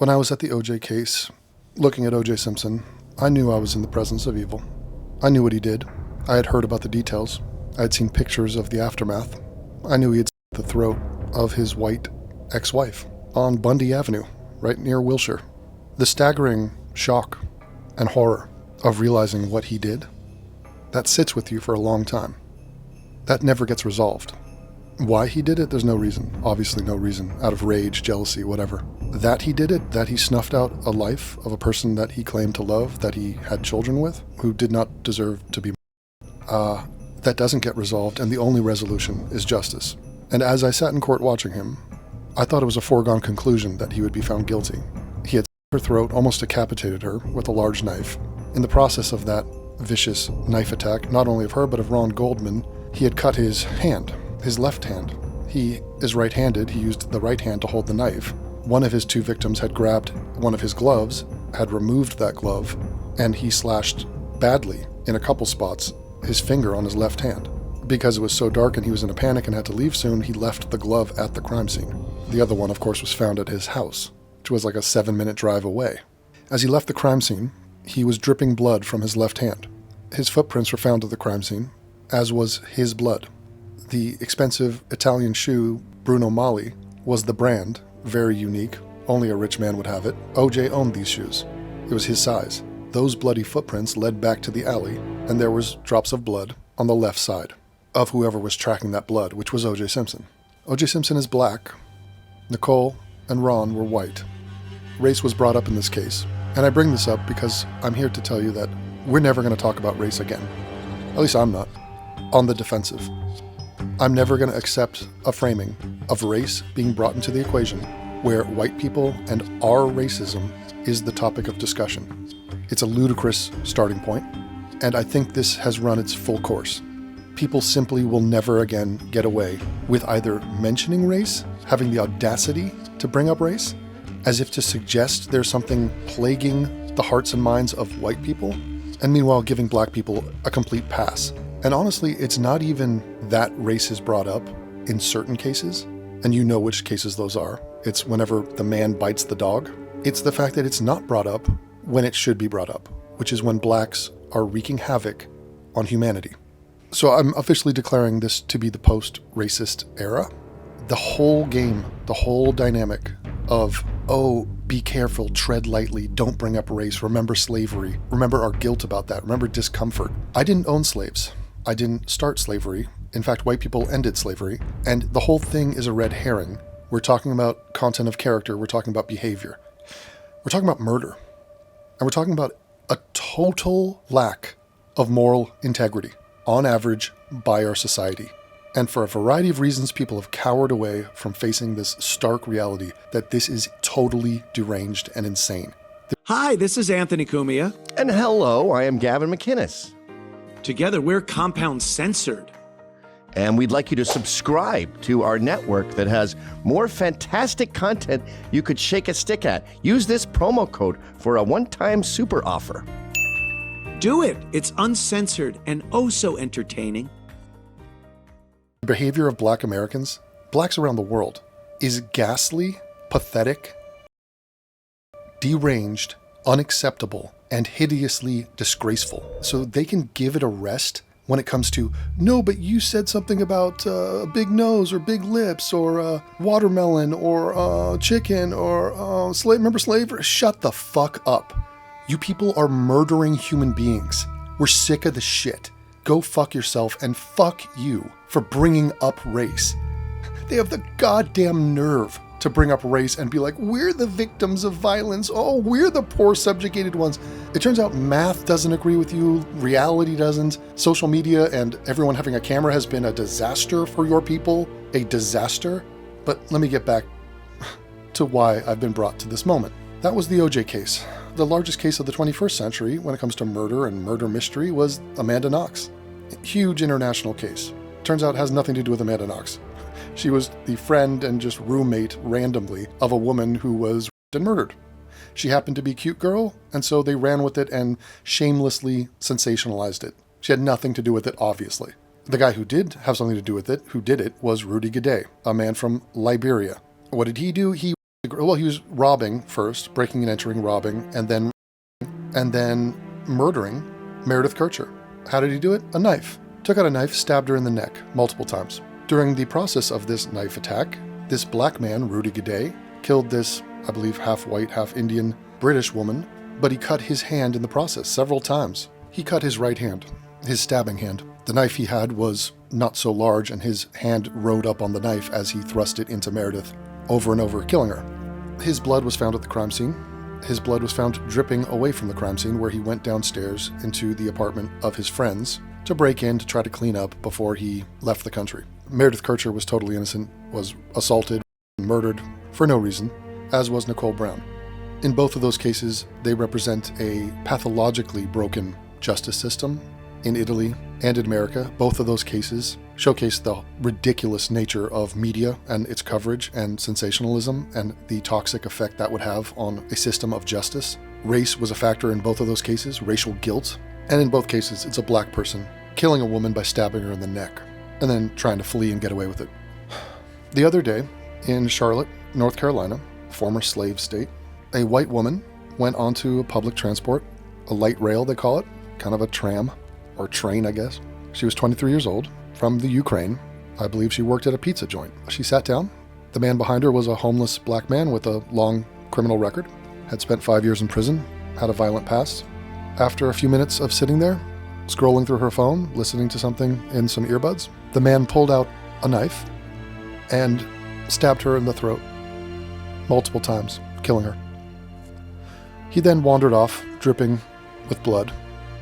When I was at the OJ case, looking at OJ Simpson, I knew I was in the presence of evil. I knew what he did. I had heard about the details. I had seen pictures of the aftermath. I knew he had slit the throat of his white ex-wife on Bundy Avenue, right near Wilshire. The staggering shock and horror of realizing what he did, that sits with you for a long time. That never gets resolved. Why he did it, there's no reason. Obviously no reason. Out of rage, jealousy, whatever. That he did it, that he snuffed out a life of a person that he claimed to love, that he had children with, who did not deserve to be that doesn't get resolved, and the only resolution is justice. And as I sat in court watching him, I thought it was a foregone conclusion that he would be found guilty. He had slit her throat, almost decapitated her with a large knife. In the process of that vicious knife attack, not only of her, but of Ron Goldman, he had cut his hand, his left hand. He is right-handed. He used the right hand to hold the knife. One of his two victims had grabbed one of his gloves, had removed that glove, and he slashed badly in a couple spots his finger on his left hand. Because it was so dark and he was in a panic and had to leave soon, he left the glove at the crime scene. The other one, of course, was found at his house, which was like a 7-minute drive away. As he left the crime scene, he was dripping blood from his left hand. His footprints were found at the crime scene, as was his blood. The expensive Italian shoe, Bruno Mali, was the brand, very unique. Only a rich man would have it. OJ owned these shoes. It was his size. Those bloody footprints led back to the alley, and there was drops of blood on the left side of whoever was tracking that blood, which was OJ Simpson. OJ Simpson is black. Nicole and Ron were white. Race was brought up in this case, and I bring this up because I'm here to tell you that we're never going to talk about race again. At least I'm not. On the defensive. I'm never going to accept a framing of race being brought into the equation where white people and our racism is the topic of discussion. It's a ludicrous starting point, and I think this has run its full course. People simply will never again get away with either mentioning race, having the audacity to bring up race, as if to suggest there's something plaguing the hearts and minds of white people, and meanwhile giving black people a complete pass. And honestly, it's not even that race is brought up in certain cases, and you know which cases those are. It's whenever the man bites the dog. It's the fact that it's not brought up when it should be brought up, which is when blacks are wreaking havoc on humanity. So I'm officially declaring this to be the post-racist era. The whole game, the whole dynamic of, oh, be careful, tread lightly, don't bring up race, remember slavery, remember our guilt about that, remember discomfort. I didn't own slaves. I didn't start slavery. In fact, white people ended slavery, and the whole thing is a red herring. We're talking about content of character, we're talking about behavior. We're talking about murder. And we're talking about a total lack of moral integrity, on average, by our society. And for a variety of reasons, people have cowered away from facing this stark reality that this is totally deranged and insane. Hi, this is Anthony Cumia. And hello, I am Gavin McInnes. Together, we're Compound Censored. And we'd like you to subscribe to our network that has more fantastic content you could shake a stick at. Use this promo code for a one-time super offer. Do it. It's uncensored and oh so entertaining. The behavior of black Americans, blacks around the world, is ghastly, pathetic, deranged, unacceptable, and hideously disgraceful. So they can give it a rest when it comes to, no, but you said something about a big nose or big lips or watermelon or chicken or remember slavery? Shut the fuck up. You people are murdering human beings. We're sick of the shit. Go fuck yourself and fuck you for bringing up race. They have the goddamn nerve to bring up race and be like, we're the victims of violence. Oh, we're the poor subjugated ones. It turns out math doesn't agree with you. Reality doesn't. Social media and everyone having a camera has been a disaster for your people. A disaster. But let me get back to why I've been brought to this moment. That was the OJ case. The largest case of the 21st century when it comes to murder and murder mystery was Amanda Knox. Huge international case. Turns out it has nothing to do with Amanda Knox. She was the friend and just roommate randomly of a woman who was raped and murdered. She happened to be a cute girl, and so they ran with it and shamelessly sensationalized it. She had nothing to do with it, obviously. The guy who did have something to do with it, who did it, was Rudy Gaudet, a man from Liberia. What did he do? He raped a Well, he was robbing first, breaking and entering, robbing, and then murdering Meredith Kircher. How did he do it? A knife. Took out a knife, stabbed her in the neck multiple times. During the process of this knife attack, this black man, Rudy Gaudet, killed this, I believe, half white, half Indian British woman, but he cut his hand in the process several times. He cut his right hand, his stabbing hand. The knife he had was not so large, and his hand rode up on the knife as he thrust it into Meredith over and over, killing her. His blood was found at the crime scene. His blood was found dripping away from the crime scene, where he went downstairs into the apartment of his friends to break in to try to clean up before he left the country. Meredith Kircher was totally innocent, was assaulted and murdered for no reason, as was Nicole Brown. In both of those cases, they represent a pathologically broken justice system in Italy and in America. Both of those cases showcase the ridiculous nature of media and its coverage and sensationalism and the toxic effect that would have on a system of justice. Race was a factor in both of those cases, racial guilt. And in both cases, it's a black person killing a woman by stabbing her in the neck and then trying to flee and get away with it. The other day, in Charlotte, North Carolina, former slave state, a white woman went onto a public transport, a light rail they call it, kind of a tram, or train I guess. She was 23 years old, from the Ukraine. I believe she worked at a pizza joint. She sat down. The man behind her was a homeless black man with a long criminal record, had spent 5 years in prison, had a violent past. After a few minutes of sitting there, scrolling through her phone, listening to something in some earbuds, the man pulled out a knife and stabbed her in the throat multiple times, killing her. He then wandered off, dripping with blood.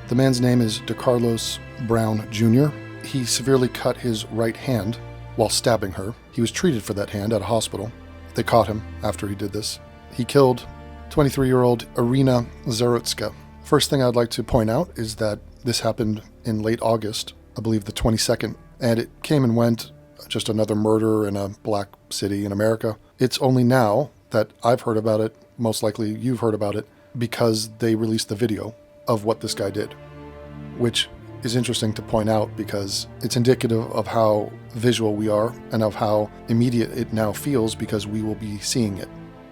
The man's name is DeCarlos Brown Jr. He severely cut his right hand while stabbing her. He was treated for that hand at a hospital. They caught him after he did this. He killed 23-year-old Irina Zarutska. First thing I'd like to point out is that this happened in late August, I believe the 22nd, and it came and went, just another murder in a black city in America. It's only now that I've heard about it, most likely you've heard about it, because they released the video of what this guy did, which is interesting to point out because it's indicative of how visual we are and of how immediate it now feels because we will be seeing it.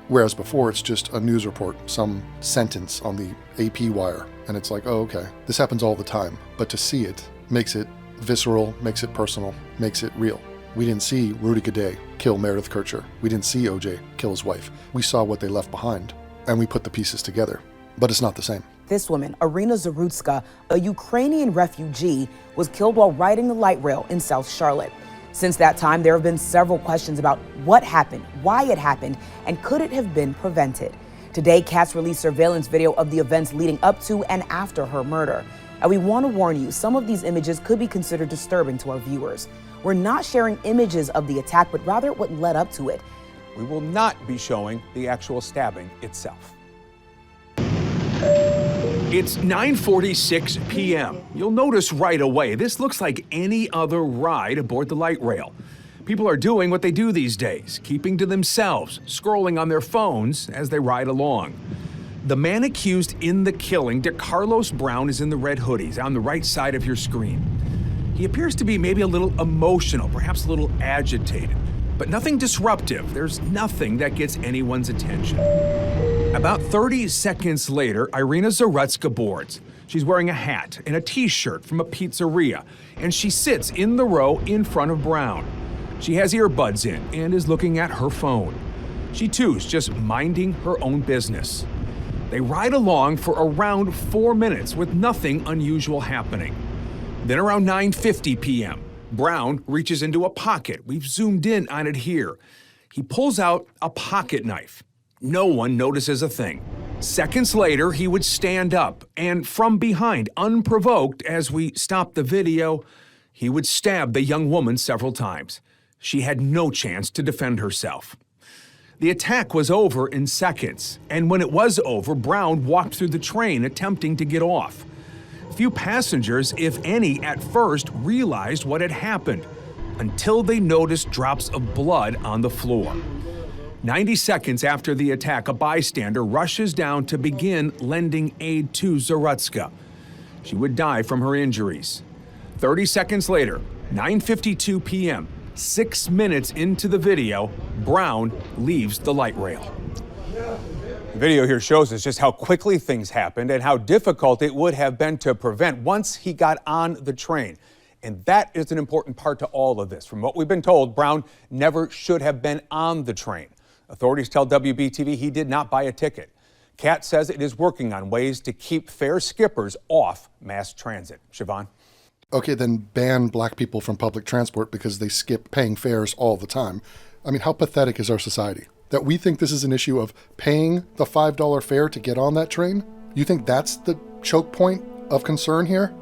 Whereas before it's just a news report, some sentence on the AP wire, and it's like, oh, okay, this happens all the time. But to see it makes it visceral, makes it personal, makes it real. We didn't see Rudy Gaudet kill Meredith Kircher. We didn't see OJ kill his wife. We saw what they left behind, and we put the pieces together. But it's not the same. This woman, Irina Zarutska, a Ukrainian refugee, was killed while riding the light rail in South Charlotte. Since that time, there have been several questions about what happened, why it happened, and could it have been prevented. Today, CATS released surveillance video of the events leading up to and after her murder. And we want to warn you, some of these images could be considered disturbing to our viewers. We're not sharing images of the attack, but rather what led up to it. We will not be showing the actual stabbing itself. It's 9:46 p.m. You'll notice right away, this looks like any other ride aboard the light rail. People are doing what they do these days, keeping to themselves, scrolling on their phones as they ride along. The man accused in the killing, DeCarlos Brown, is in the red hoodies on the right side of your screen. He appears to be maybe a little emotional, perhaps a little agitated, but nothing disruptive. There's nothing that gets anyone's attention. About 30 seconds later, Irina Zarutska boards. She's wearing a hat and a t-shirt from a pizzeria, and she sits in the row in front of Brown. She has earbuds in and is looking at her phone. She too's just minding her own business. They ride along for around 4 minutes with nothing unusual happening. Then around 9:50 p.m., Brown reaches into a pocket. We've zoomed in on it here. He pulls out a pocket knife. No one notices a thing. Seconds later, he would stand up, and from behind, unprovoked, as we stop the video, he would stab the young woman several times. She had no chance to defend herself. The attack was over in seconds, and when it was over, Brown walked through the train attempting to get off. Few passengers, if any, at first realized what had happened, until they noticed drops of blood on the floor. 90 seconds after the attack, a bystander rushes down to begin lending aid to Zarutska. She would die from her injuries. 30 seconds later, 9:52 p.m., 6 minutes into the video, Brown leaves the light rail. The video here shows us just how quickly things happened and how difficult it would have been to prevent once he got on the train. And that is an important part to all of this. From what we've been told, Brown never should have been on the train. Authorities tell WBTV he did not buy a ticket. CAT says it is working on ways to keep fare skippers off mass transit. Siobhan? Okay, then ban black people from public transport because they skip paying fares all the time. I mean, how pathetic is our society? That we think this is an issue of paying the $5 fare to get on that train? You think that's the choke point of concern here?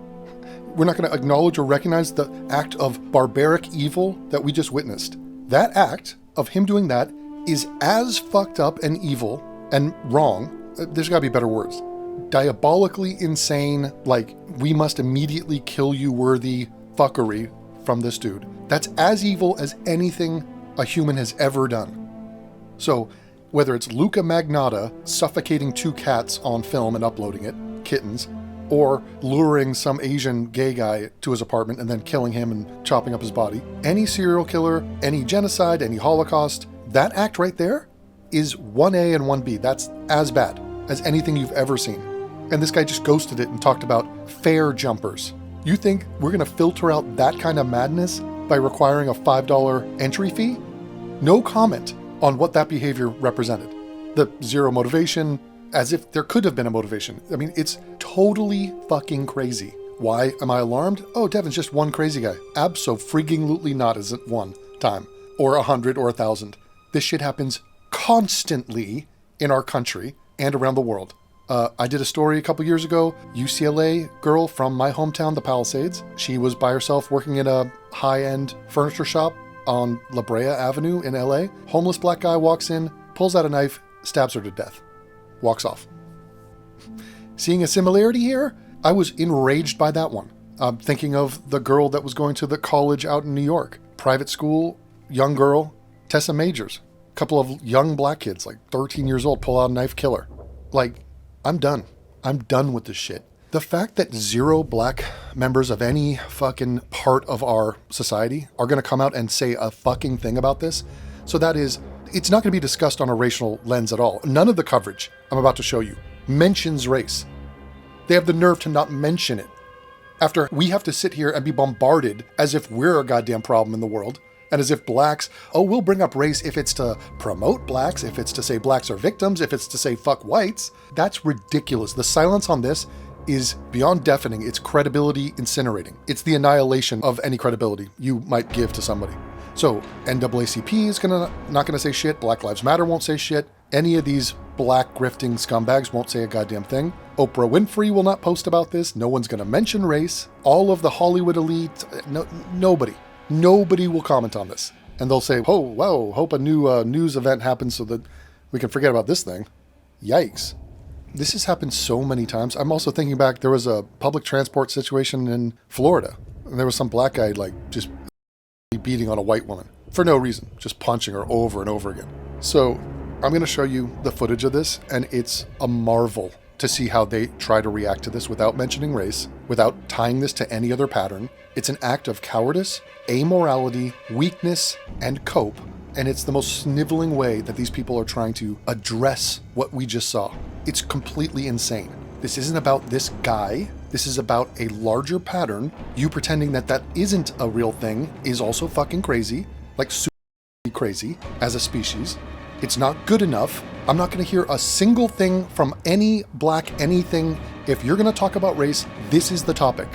We're not going to acknowledge or recognize the act of barbaric evil that we just witnessed. That act of him doing that is as fucked up and evil and wrong. There's got to be better words. Diabolically insane, like we must immediately kill you worthy fuckery from this dude. That's as evil as anything a human has ever done. So, whether it's Luca Magnotta suffocating 2 cats on film and uploading it, kittens, or luring some Asian gay guy to his apartment and then killing him and chopping up his body, any serial killer, any genocide, any Holocaust, that act right there is 1A and 1B. That's as bad as anything you've ever seen. And this guy just ghosted it and talked about fare jumpers. You think we're going to filter out that kind of madness by requiring a $5 entry fee? No comment on what that behavior represented. The zero motivation, as if there could have been a motivation. I mean, it's totally fucking crazy. Why am I alarmed? Oh, Devon's just one crazy guy. Abso-freaking-lutely not is it one time, or 100 or 1,000. This shit happens constantly in our country and around the world. I did a story a couple years ago, UCLA girl from my hometown, the Palisades. She was by herself working in a high-end furniture shop on La Brea Avenue in LA. Homeless black guy walks in, pulls out a knife, stabs her to death, walks off. Seeing a similarity here, I was enraged by that one. I'm thinking of the girl that was going to the college out in New York. Private school, young girl, Tessa Majors. A couple of young black kids, like 13 years old, pull out a knife, kill her. Like, I'm done. I'm done with this shit. The fact that 0 black members of any fucking part of our society are going to come out and say a fucking thing about this, so that is, it's not going to be discussed on a racial lens at all. None of the coverage I'm about to show you mentions race. They have the nerve to not mention it. After we have to sit here and be bombarded as if we're a goddamn problem in the world, and as if blacks, oh, we'll bring up race if it's to promote blacks, if it's to say blacks are victims, if it's to say fuck whites. That's ridiculous. The silence on this is beyond deafening. It's credibility incinerating. It's the annihilation of any credibility you might give to somebody. So NAACP is not gonna say shit. Black Lives Matter won't say shit. Any of these black grifting scumbags won't say a goddamn thing. Oprah Winfrey will not post about this. No one's gonna mention race. All of the Hollywood elite, nobody will comment on this. And they'll say, oh, wow, hope a new news event happens so that we can forget about this thing. Yikes. This has happened so many times. I'm also thinking back, there was a public transport situation in Florida. And there was some black guy like just beating on a white woman for no reason, just punching her over and over again. So I'm going to show you the footage of this, and it's a marvel to see how they try to react to this without mentioning race, without tying this to any other pattern. It's an act of cowardice, amorality, weakness, and cope. And it's the most sniveling way that these people are trying to address what we just saw. It's completely insane. This isn't about this guy. This is about a larger pattern. You pretending that that isn't a real thing is also fucking crazy, like super crazy as a species. It's not good enough. I'm not going to hear a single thing from any black anything. If you're going to talk about race, this is the topic.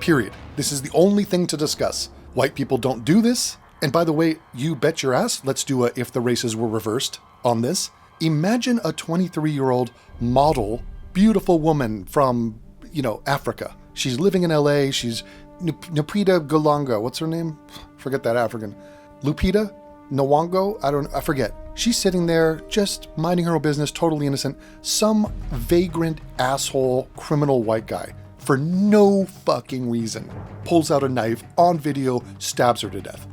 Period. This is the only thing to discuss. White people don't do this. And by the way, you bet your ass, let's do a if the races were reversed on this. Imagine a 23-year-old model, beautiful woman from, Africa. She's living in LA. She's Lupita Golongo. What's her name? Forget that African. Lupita Nyong'o? I forget. She's sitting there just minding her own business, totally innocent. Some vagrant asshole criminal white guy, for no fucking reason, pulls out a knife on video, stabs her to death.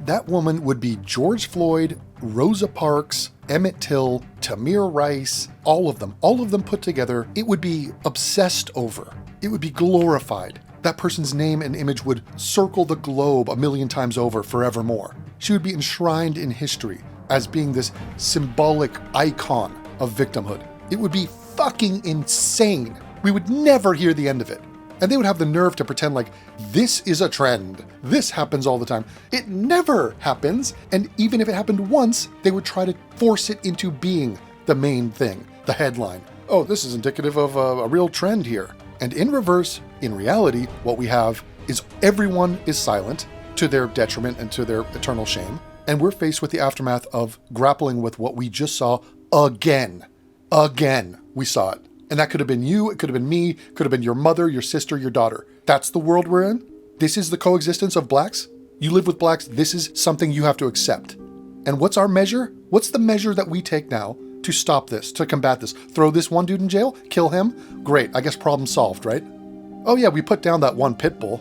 That woman would be George Floyd, Rosa Parks, Emmett Till, Tamir Rice, all of them put together. It would be obsessed over. It would be glorified. That person's name and image would circle the globe 1,000,000 times over forevermore. She would be enshrined in history as being this symbolic icon of victimhood. It would be fucking insane. We would never hear the end of it. And they would have the nerve to pretend like this is a trend. This happens all the time. It never happens. And even if it happened once, they would try to force it into being the main thing, the headline. Oh, this is indicative of a real trend here. And in reverse, in reality, what we have is everyone is silent to their detriment and to their eternal shame. And we're faced with the aftermath of grappling with what we just saw again. Again, we saw it. And that could have been you, it could have been me, could have been your mother, your sister, your daughter. That's the world we're in? This is the coexistence of blacks? You live with blacks, this is something you have to accept. And what's our measure? What's the measure that we take now to stop this, to combat this? Throw this one dude in jail? Kill him? Great, I guess problem solved, right? Oh yeah, we put down that one pit bull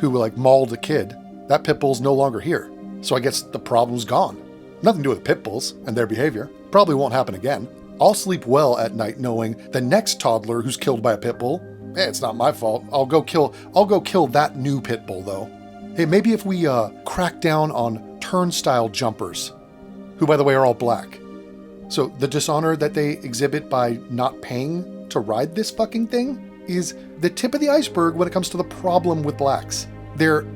who mauled a kid. That pit bull's no longer here. So I guess the problem's gone. Nothing to do with pit bulls and their behavior. Probably won't happen again. I'll sleep well at night knowing the next toddler who's killed by a pit bull, it's not my fault. I'll go kill that new pit bull though. Hey, maybe if we crack down on turnstile jumpers, who by the way are all black. So the dishonor that they exhibit by not paying to ride this fucking thing is the tip of the iceberg when it comes to the problem with blacks. They're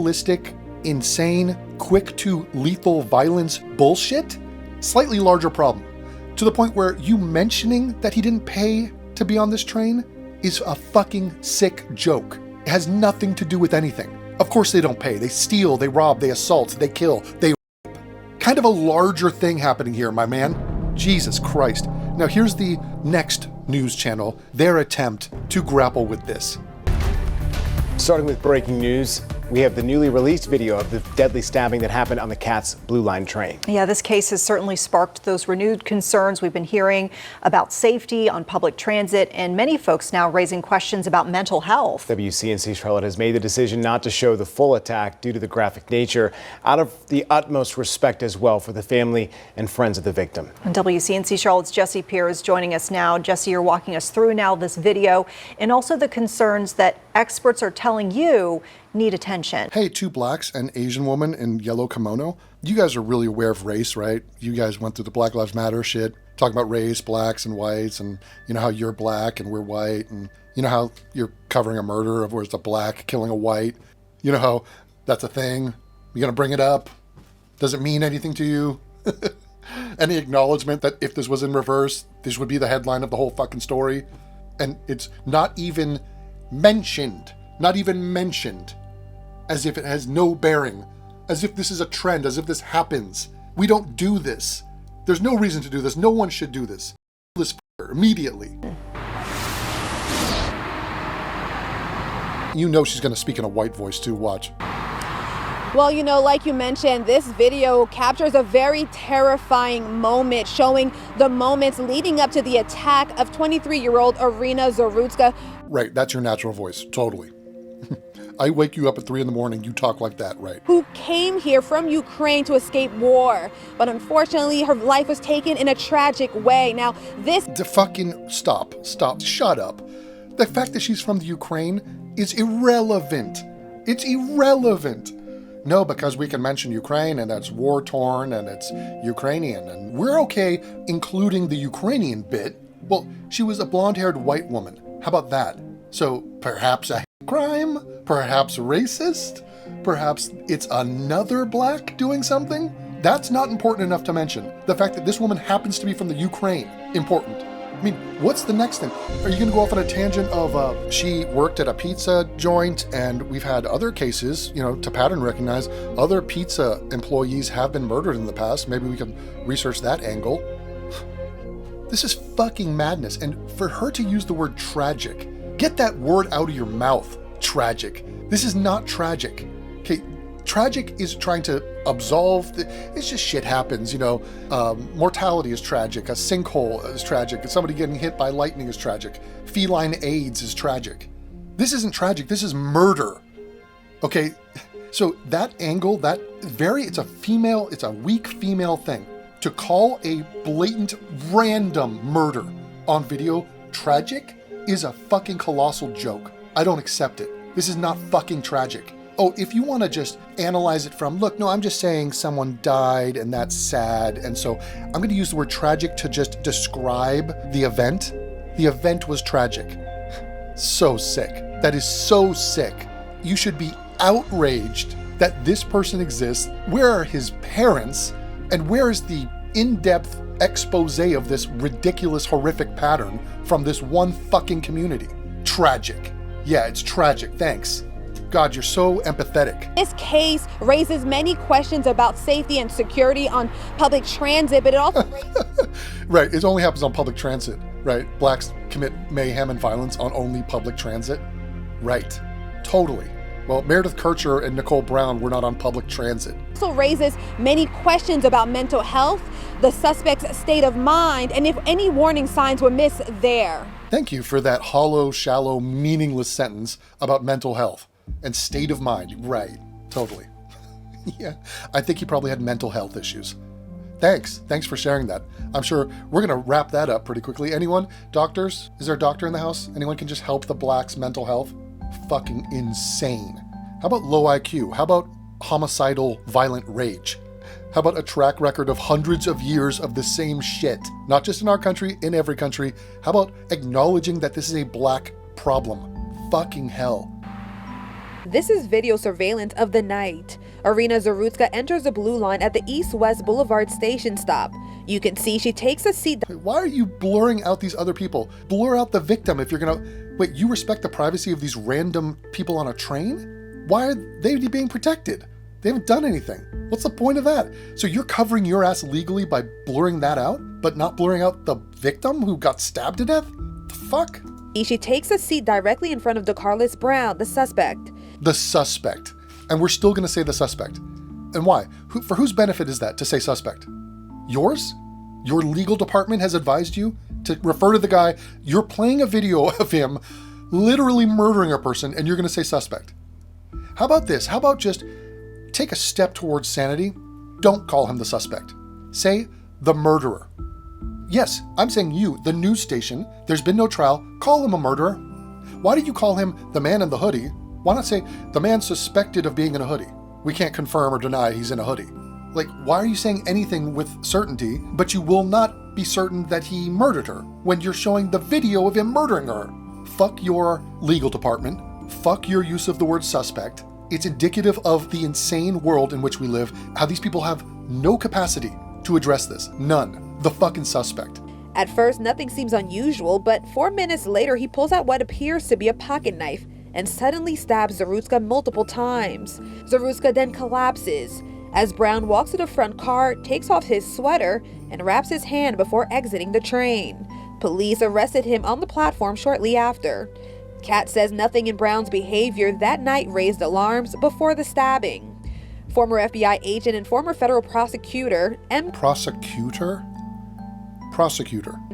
realistic, insane, quick to lethal violence bullshit. Slightly larger problem, to the point where you mentioning that he didn't pay to be on this train is a fucking sick joke. It has nothing to do with anything. Of course they don't pay. They steal, they rob, they assault, they kill, they rape. Kind of a larger thing happening here, my man. Jesus Christ. Now here's the next news channel, their attempt to grapple with this. Starting with breaking news, we have the newly released video of the deadly stabbing that happened on the CATS Blue Line train. Yeah, this case has certainly sparked those renewed concerns we've been hearing about safety on public transit, and many folks now raising questions about mental health. WCNC Charlotte has made the decision not to show the full attack due to the graphic nature, out of the utmost respect as well for the family and friends of the victim. And WCNC Charlotte's Jesse Pierre is joining us now. Jesse, you're walking us through now this video and also the concerns that experts are telling you need attention. Hey, two blacks, an Asian woman in yellow kimono. You guys are really aware of race, right? You guys went through the Black Lives Matter shit, talking about race, blacks and whites, and you know how you're black and we're white, and you know how you're covering a murder of where it's a black killing a white. You know how that's a thing. You gonna bring it up? Does it mean anything to you? Any acknowledgement that if this was in reverse, this would be the headline of the whole fucking story? And it's not even mentioned, as if it has no bearing, as if this is a trend, as if this happens. We don't do this. There's no reason to do this. No one should do this. This immediately. You know she's going to speak in a white voice too. Watch. Well, you know, like you mentioned, this video captures a very terrifying moment, showing the moments leading up to the attack of 23-year-old Irina Zarutska. Right, that's your natural voice, totally. I wake you up at 3 a.m, you talk like that, right? Who came here from Ukraine to escape war, but unfortunately her life was taken in a tragic way. Now this... Stop, shut up. The fact that she's from the Ukraine is irrelevant. It's irrelevant. No, because we can mention Ukraine and that's war-torn and it's Ukrainian and we're okay including the Ukrainian bit. Well, she was a blonde-haired white woman. How about that? So perhaps a crime? Perhaps racist? Perhaps it's another black doing something? That's not important enough to mention. The fact that this woman happens to be from the Ukraine, important. I mean, what's the next thing? Are you gonna go off on a tangent of she worked at a pizza joint and we've had other cases, you know, to pattern recognize, other pizza employees have been murdered in the past. Maybe we can research that angle. This is fucking madness. And for her to use the word tragic, get that word out of your mouth, tragic. This is not tragic, okay? Tragic is trying to absolve, it's just shit happens, you know. Mortality is tragic, a sinkhole is tragic, somebody getting hit by lightning is tragic, feline AIDS is tragic. This isn't tragic, this is murder, okay? So that angle, it's a weak female thing. To call a blatant random murder on video tragic is a fucking colossal joke. I don't accept it. This is not fucking tragic. Oh, if you want to just analyze it from, look, no, I'm just saying someone died and that's sad. And so I'm going to use the word tragic to just describe the event. The event was tragic. So sick. That is so sick. You should be outraged that this person exists. Where are his parents? And where is the in-depth expose of this ridiculous, horrific pattern from this one fucking community? Tragic. Yeah, it's tragic. Thanks. God, you're so empathetic. This case raises many questions about safety and security on public transit, but it also Right, it only happens on public transit, right? Blacks commit mayhem and violence on only public transit. Right, totally. Well, Meredith Kircher and Nicole Brown were not on public transit. also raises many questions about mental health, the suspect's state of mind, and if any warning signs were missed there. Thank you for that hollow, shallow, meaningless sentence about mental health and state of mind. Right, totally. Yeah, I think he probably had mental health issues. Thanks for sharing that. I'm sure we're gonna wrap that up pretty quickly. Anyone? Doctors? Is there a doctor in the house? Anyone can just help the blacks' mental health? Fucking insane. How about low IQ? How about homicidal, violent rage? How about a track record of hundreds of years of the same shit? Not just in our country, in every country. How about acknowledging that this is a black problem? Fucking hell. This is video surveillance of the night. Irina Zarutska enters the blue line at the East-West Boulevard station stop. You can see she takes a seat. Why are you blurring out these other people? Blur out the victim if you're gonna... Wait, you respect the privacy of these random people on a train? Why are they being protected? They haven't done anything. What's the point of that? So you're covering your ass legally by blurring that out, but not blurring out the victim who got stabbed to death? The fuck? She takes a seat directly in front of DeCarlos Brown, the suspect. The suspect. And we're still gonna say the suspect. And why? For whose benefit is that to say suspect? Yours? Your legal department has advised you to refer to the guy, you're playing a video of him literally murdering a person and you're gonna say suspect. How about this? How about just take a step towards sanity? Don't call him the suspect. Say the murderer. Yes, I'm saying you, the news station, there's been no trial, call him a murderer. Why did you call him the man in the hoodie? Why not say the man suspected of being in a hoodie? We can't confirm or deny he's in a hoodie. Like, why are you saying anything with certainty, but you will not be certain that he murdered her when you're showing the video of him murdering her? Fuck your legal department. Fuck your use of the word suspect. It's indicative of the insane world in which we live, how these people have no capacity to address this. None. The fucking suspect. At first, nothing seems unusual, but 4 minutes later, he pulls out what appears to be a pocket knife and suddenly stabs Zarutska multiple times. Zarutska then collapses as Brown walks to the front car, takes off his sweater, and wraps his hand before exiting the train. Police arrested him on the platform shortly after. Kat says nothing in Brown's behavior that night raised alarms before the stabbing. Former FBI agent and former federal prosecutor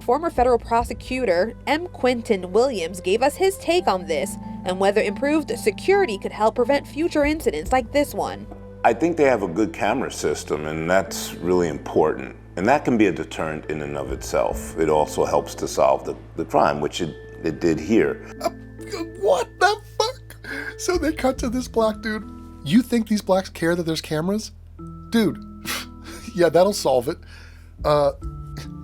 Former federal prosecutor M. Quentin Williams gave us his take on this and whether improved security could help prevent future incidents like this one. I think they have a good camera system, and that's really important. And that can be a deterrent in and of itself. It also helps to solve the crime, which it did here. What the fuck? So they cut to this black dude. You think these blacks care that there's cameras? Dude, yeah, that'll solve it.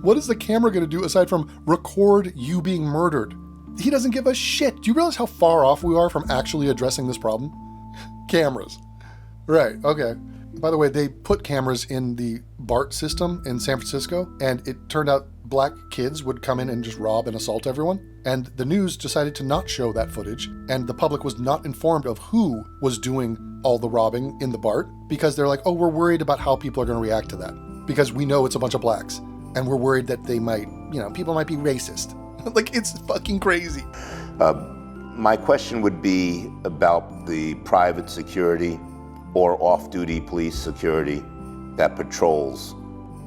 What is the camera gonna do aside from record you being murdered? He doesn't give a shit. Do you realize how far off we are from actually addressing this problem? Cameras. Right, okay. By the way, they put cameras in the BART system in San Francisco, and it turned out black kids would come in and just rob and assault everyone. And the news decided to not show that footage, and the public was not informed of who was doing all the robbing in the BART, because they're like, oh, we're worried about how people are gonna react to that, because we know it's a bunch of blacks, and we're worried that they might, people might be racist. Like, it's fucking crazy. My question would be about the private security or off-duty police security that patrols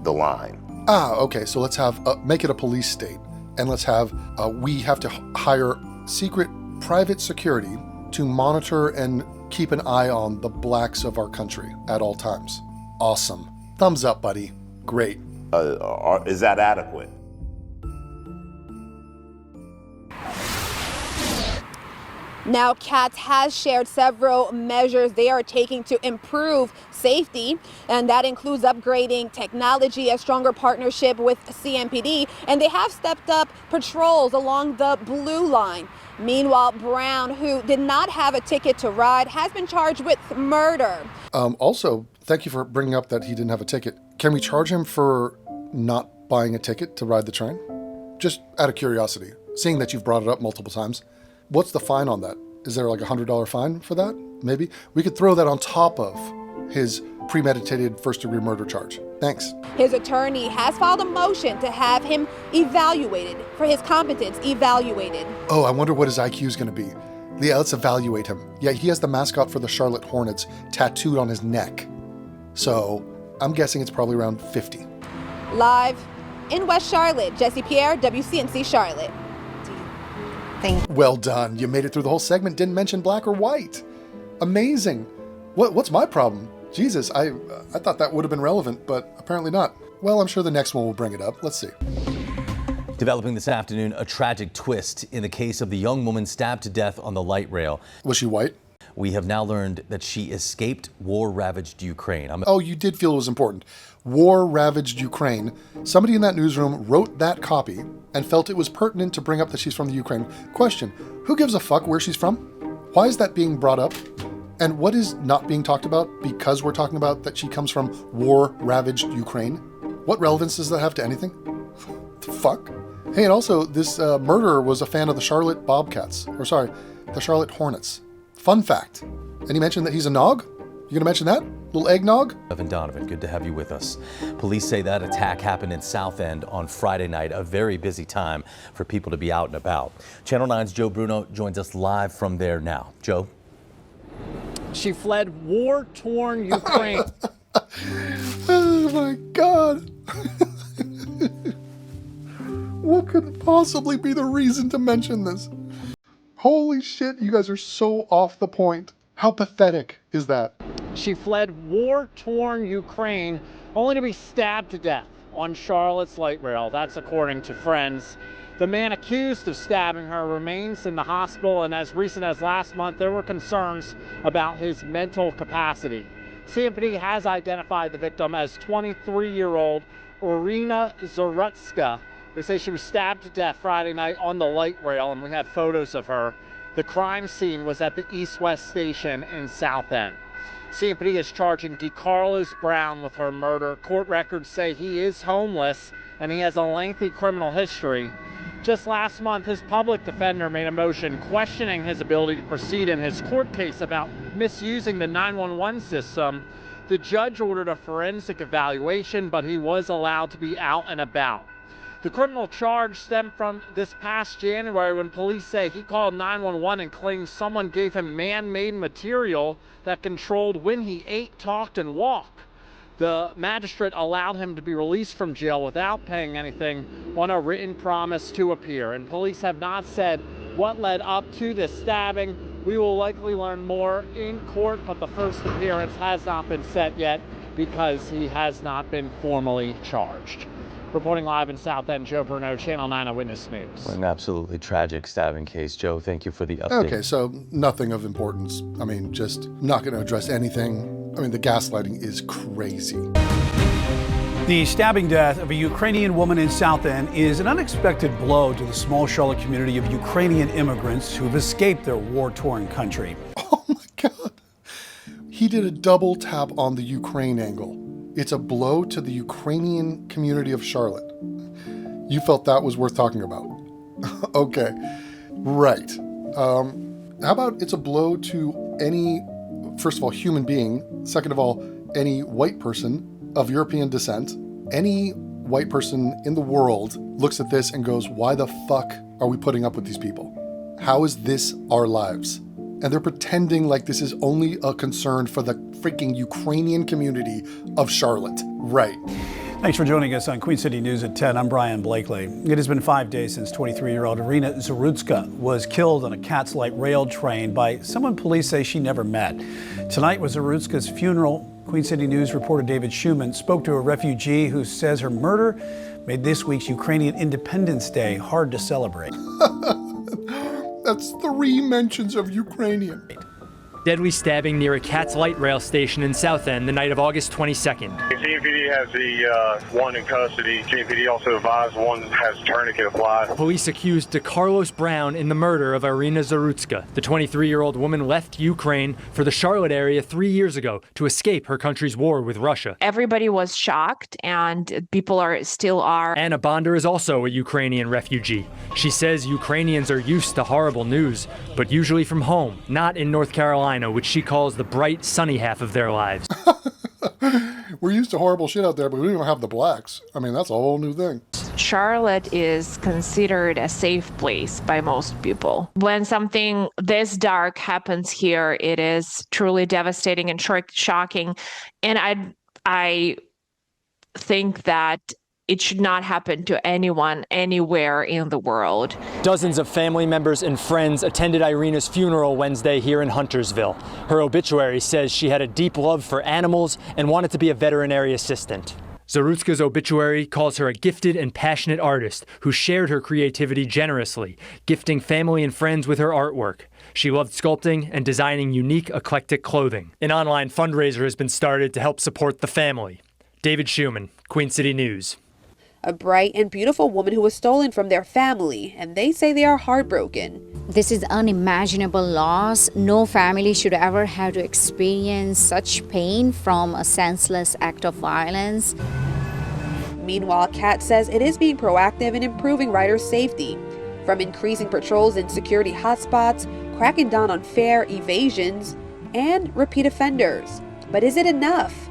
the line. Okay, so let's have, make it a police state, and let's have, we have to hire secret private security to monitor and keep an eye on the blacks of our country at all times. Awesome. Thumbs up, buddy. Great. Is that Now, CATS has shared several measures they are taking to improve safety, and that includes upgrading technology, a stronger partnership with CMPD, and they have stepped up patrols along the blue line. Meanwhile, Brown, who did not have a ticket to ride, has been charged with murder. Also, thank you for bringing up that he didn't have a ticket. Can we charge him for not buying a ticket to ride the train? Just out of curiosity, seeing that you've brought it up multiple times. What's the fine on that? Is there like a $100 fine for that? Maybe? We could throw that on top of his premeditated first-degree murder charge. Thanks. His attorney has filed a motion to have him evaluated, for his competence evaluated. Oh, I wonder what his IQ is going to be. Yeah, let's evaluate him. Yeah, he has the mascot for the Charlotte Hornets tattooed on his neck. So I'm guessing it's probably around 50. Live in West Charlotte, Jesse Pierre, WCNC Charlotte. Well done. You made it through the whole segment, didn't mention black or white. Amazing. What's my problem? Jesus, I thought that would have been relevant, but apparently not. Well, I'm sure the next one will bring it up. Let's see. Developing this afternoon, a tragic twist in the case of the young woman stabbed to death on the light rail. Was she white? We have now learned that she escaped war-ravaged Ukraine. Oh, you did feel it was important. War-ravaged Ukraine. Somebody in that newsroom wrote that copy and felt it was pertinent to bring up that she's from the Ukraine. Question, who gives a fuck where she's from? Why is that being brought up? And what is not being talked about because we're talking about that she comes from war-ravaged Ukraine? What relevance does that have to anything? The fuck? Hey, and also, this murderer was a fan of the Charlotte Bobcats. Or sorry, the Charlotte Hornets. Fun fact. And he mentioned that he's a nog? You gonna mention that? Little eggnog? Evan Donovan, good to have you with us. Police say that attack happened in South End on Friday night, a very busy time for people to be out and about. Channel 9's Joe Bruno joins us live from there now. Joe? She fled war-torn Ukraine. Oh my God. What could possibly be the reason to mention this? Holy shit, you guys are so off the point. How pathetic is that? She fled war-torn Ukraine only to be stabbed to death on Charlotte's light rail. That's according to friends. The man accused of stabbing her remains in the hospital, and as recent as last month, there were concerns about his mental capacity. CMPD has identified the victim as 23-year-old Irina Zarutska. They say she was stabbed to death Friday night on the light rail, and we have photos of her. The crime scene was at the East-West station in South End. CMPD is charging DeCarlos Brown with her murder. Court records say he is homeless and he has a lengthy criminal history. Just last month, his public defender made a motion questioning his ability to proceed in his court case about misusing the 911 system. The judge ordered a forensic evaluation, but he was allowed to be out and about. The criminal charge stemmed from this past January when police say he called 911 and claimed someone gave him man-made material that controlled when he ate, talked, and walked. The magistrate allowed him to be released from jail without paying anything on a written promise to appear. And police have not said what led up to this stabbing. We will likely learn more in court, but the first appearance has not been set yet because he has not been formally charged. Reporting live in South End, Joe Bruno, Channel 9 Eyewitness News. An absolutely tragic stabbing case. Joe, thank you for the update. Okay, so nothing of importance. I mean, just not going to address anything. I mean, the gaslighting is crazy. The stabbing death of a Ukrainian woman in South End is an unexpected blow to the small Charlotte community of Ukrainian immigrants who've escaped their war-torn country. Oh my God. He did a double tap on the Ukraine angle. It's a blow to the Ukrainian community of Charlotte. You felt that was worth talking about. Okay, right. How about it's a blow to any, first of all, human being, second of all, any white person of European descent, any white person in the world looks at this and goes, why the fuck are we putting up with these people? How is this our lives? And they're pretending like this is only a concern for the freaking Ukrainian community of Charlotte. Right. Thanks for joining us on Queen City News at 10. I'm Brian Blakely. It has been 5 days since 23-year-old Irina Zarutska was killed on a CATS light rail train by someone police say she never met. Tonight was Zarutska's funeral. Queen City News reporter David Schumann spoke to a refugee who says her murder made this week's Ukrainian Independence Day hard to celebrate. That's 3 mentions of Ukrainian. Deadly stabbing near a Cat's Light rail station in Southend the night of August 22nd. GMPD has the one in custody. GMPD also advised one has tourniquet applied. Police accused DeCarlos Brown in the murder of Irina Zarutska. The 23-year-old woman left Ukraine for the Charlotte area 3 years ago to escape her country's war with Russia. Everybody was shocked, and people still are. Anna Bonder is also a Ukrainian refugee. She says Ukrainians are used to horrible news, but usually from home, not in North Carolina, which she calls the bright, sunny half of their lives. We're used to horrible shit out there, but we don't have the blacks. I mean, that's a whole new thing. Charlotte is considered a safe place by most people. When something this dark happens here, it is truly devastating and shocking. And I think that it should not happen to anyone anywhere in the world. Dozens of family members and friends attended Irina's funeral Wednesday here in Huntersville. Her obituary says she had a deep love for animals and wanted to be a veterinary assistant. Zarutska's obituary calls her a gifted and passionate artist who shared her creativity generously, gifting family and friends with her artwork. She loved sculpting and designing unique, eclectic clothing. An online fundraiser has been started to help support the family. David Schumann, Queen City News. A bright and beautiful woman who was stolen from their family, and they say they are heartbroken. This is unimaginable loss. No family should ever have to experience such pain from a senseless act of violence. Meanwhile, Kat says it is being proactive in improving riders' safety, from increasing patrols in security hotspots, cracking down on fare evasions, and repeat offenders. But is it enough?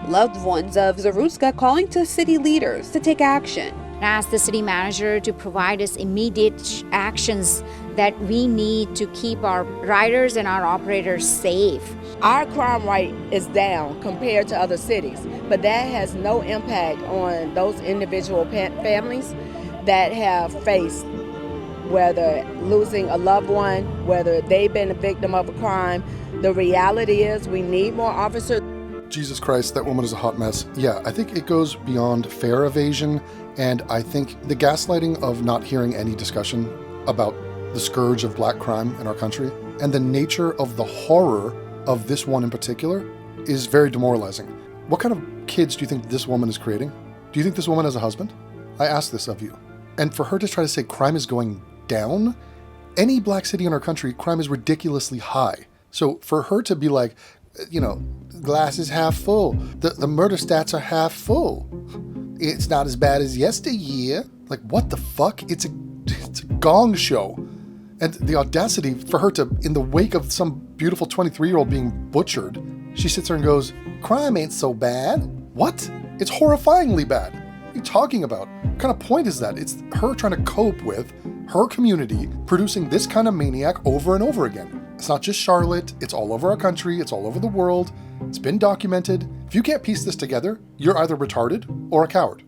Loved ones of Zarutska calling to city leaders to take action. I asked the city manager to provide us immediate actions that we need to keep our riders and our operators safe. Our crime rate is down compared to other cities, but that has no impact on those individual families that have faced whether losing a loved one, whether they've been a victim of a crime. The reality is we need more officers. Jesus Christ, that woman is a hot mess. Yeah, I think it goes beyond fare evasion, and I think the gaslighting of not hearing any discussion about the scourge of black crime in our country and the nature of the horror of this one in particular is very demoralizing. What kind of kids do you think this woman is creating? Do you think this woman has a husband? I ask this of you. And for her to try to say crime is going down, any black city in our country, crime is ridiculously high. So for her to be like, you know, glass is half full. The murder stats are half full. It's not as bad as yesteryear. Like, what the fuck? It's a gong show. And the audacity for her to, in the wake of some beautiful 23-year-old being butchered, she sits there and goes, crime ain't so bad. What? It's horrifyingly bad. What are you talking about? What kind of point is that? It's her trying to cope with her community producing this kind of maniac over and over again. It's not just Charlotte, it's all over our country, it's all over the world, it's been documented. If you can't piece this together, you're either retarded or a coward.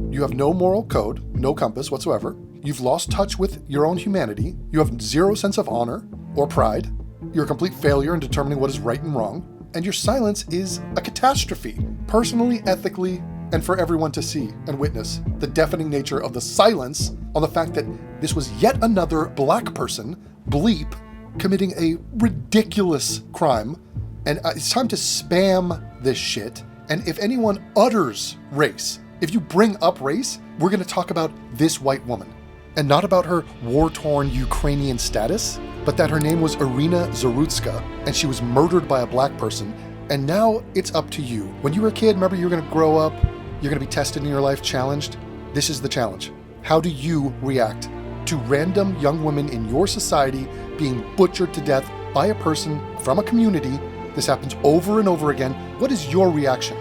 You have no moral code, no compass whatsoever. You've lost touch with your own humanity. You have zero sense of honor or pride. You're a complete failure in determining what is right and wrong. And your silence is a catastrophe, personally, ethically, and for everyone to see and witness the deafening nature of the silence on the fact that this was yet another black person, bleep, committing a ridiculous crime, and it's time to spam this shit. And if anyone utters race, if you bring up race, we're going to talk about this white woman, and not about her war-torn Ukrainian status, but that her name was Irina Zarutska, and she was murdered by a black person, and now it's up to you. When you were a kid, remember you were going to grow up, you're going to be tested in your life, challenged. This is the challenge. How do you react to random young women in your society being butchered to death by a person from a community? This happens over and over again. What is your reaction?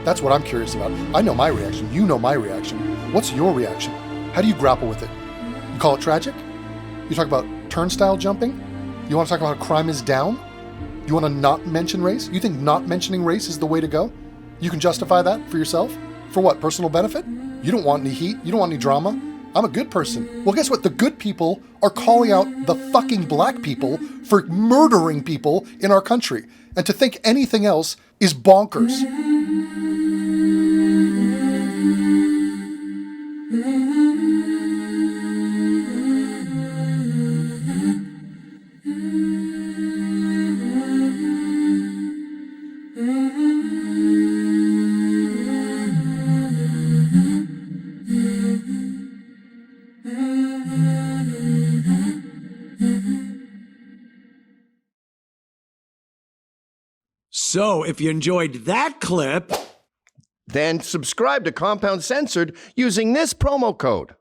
That's what I'm curious about. I know my reaction. You know my reaction. What's your reaction? How do you grapple with it? You call it tragic? You talk about turnstile jumping? You want to talk about how crime is down? You want to not mention race? You think not mentioning race is the way to go? You can justify that for yourself? For what, personal benefit? You don't want any heat. You don't want any drama. I'm a good person. Well, guess what? The good people are calling out the fucking black people for murdering people in our country. And to think anything else is bonkers. So if you enjoyed that clip, then subscribe to Compound Censored using this promo code.